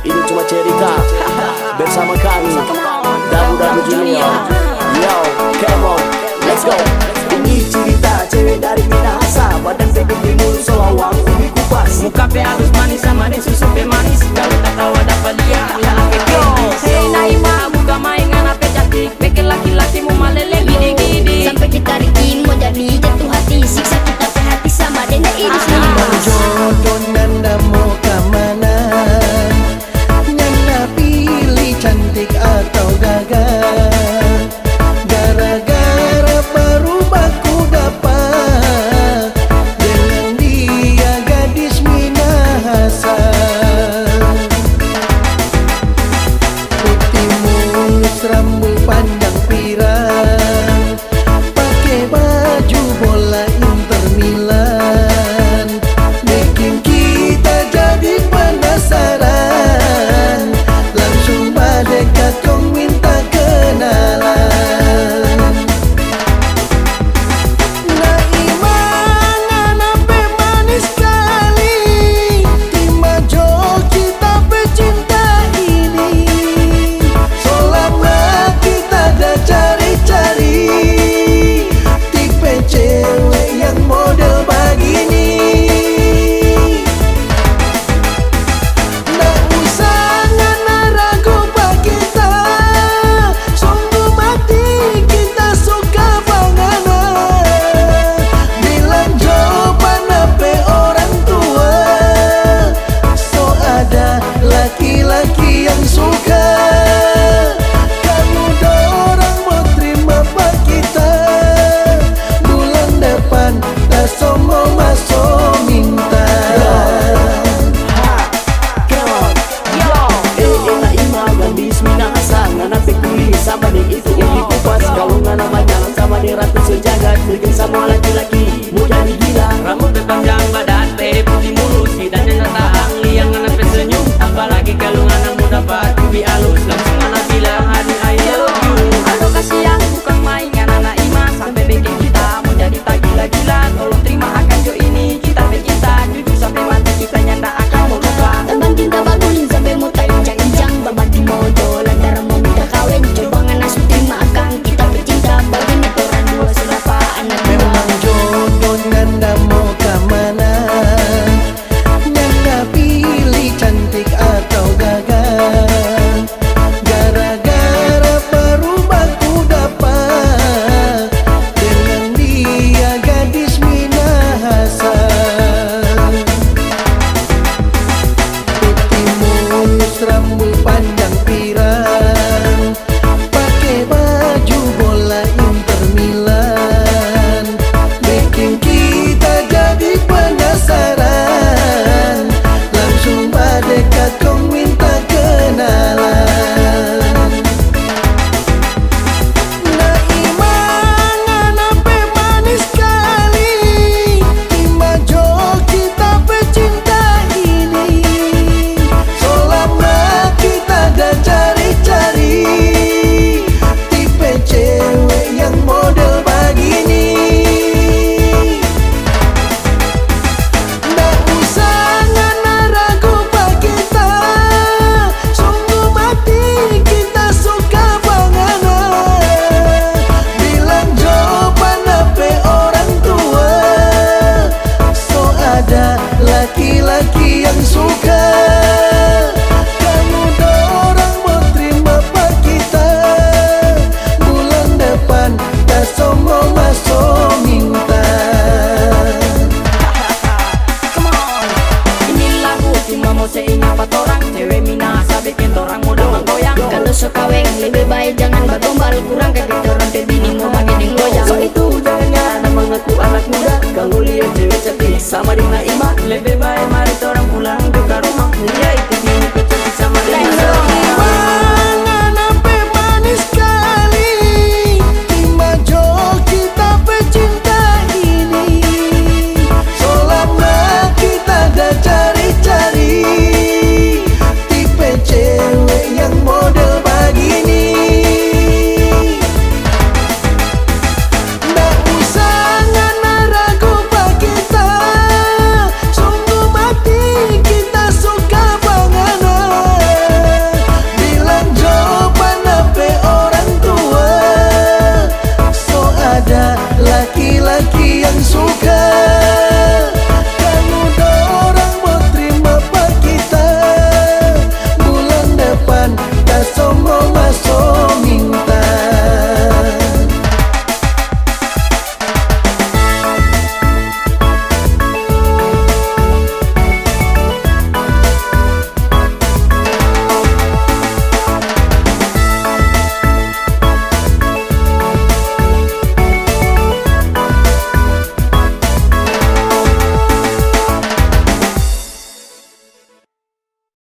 ini cuma cerita bersama kami Dabu dan Junior. Yo, come on, let's go. Ini cerita cewek dari Minahasa, badan gede timun selawang ubi kupas. Muka pe halus manis sama deh susu pe manis. Kalau tak tahu dapat lihat yang kekis. Hey Naima, buka main ngana pe cantik. Bikin laki-laki mau malele gidi-gidi. Sampai kita rikin mau jadi jatuh hati. Siksa kita pe hati sama denda iris nafas. Jodoh nanda mau kemana? Nanda pilih cantik atau gagal? Gara-gara baru baku dapat dengan dia gadis Minahasa. Putih mulus rambut panjang pirang, pakai baju bola Inter Milan, bikin kita jadi penasaran. Langsung mendekat kong minta kenalan. Naimah ngana pe manis sekali, terima jok kita pecinta ini. Selama kita ada cari-cari tipe cewek yang model begini. Nggak usah ngana ragu pak kita, sungguh mati kita suka banget. Bilang jawaban apa orang tua, so ada laki-laki yang suka. Kamu dorang mau terima pak kita, bulan depan dah semua masuk minta. Come on, yo. Naimah gadis Minahasa, ngana pe kulis sama deh itu ubi kupas. Kalau ngana macam sama deh ratu sejagat, bikin sama laki-laki mau jadi gila. Rambut pe panjang badan pe putih mulus. Lidahnya nyata angli yang ngana pe senyum. Apalagi kalau ngana mau dapat ubi halus. Langsung ngana bilang honey I love you. Aduh kasihan bukan main ngana Naimah. Sampai bikin kita mau jadi tak gila-gila. Tolong terima akan jo ini kita pe cinta. Jujur sampai mati kita nyanda akan mau lupa. Teman cinta bagulin sampai mau tak incang-incang. Babati mojo lantaran mau minta kawin. Coba ngana su terima akan kita bercinta. Begini orang dua selapa anak dua. Memang jodoh nanda mau kemana? Nanda pilih cantik atau gagal? Gara-gara baru baku dapat dengan dia gadis Minahasa. Putih mulus rambut panjang pirang, pakai baju bola Inter Milan, bikin kita jadi penasaran. Langsung mendekat kong minta kenalan. Naimah ngana pe manis sekali, terima jok kita pecinta ini. Selama kita ada cari-cari tipe cewek yang model begini. Nggak usah ngana ragu pak kita, sungguh mati kita suka banget. Bilang jawaban apa orang tua, so ada laki-laki yang suka. Kamu dorang mau terima pak kita, bulan depan dah semua masuk minta. Naimah ngana pe manis sekali, terima jok kita pecinta ini. Selama kita ada cari-cari tipe cewek yang model begini. Nggak usah ngana ragu pak kita, sungguh mati kita suka banget. Bilang jawaban apa orang tua, so ada laki-laki yang suka. Kamu dorang mau terima pak kita, bulan depan dah semua masuk minta. Come on. Ini lagu cuma mau seingat orang. Cewek Minahasa bikin orang muda menggoyang. Kalau sekaweng lebih baik jangan bergombal. Kurang kayak kita orang bini mau makin goyang. So itu jangan mengaku anak muda. Kalau lihat cewek cantik sama deh Naimah, Lebih baik mari orang pulang ke rumah. Lihat itu gini cantik sama dia. Naimah ngana pe manis sekali, terima jok kita pecinta ini. Selama kita ada cari-cari tipe cewek yang model begini. Nggak usah ngana ragu pak kita, sungguh mati kita suka banget. laki-laki yang suka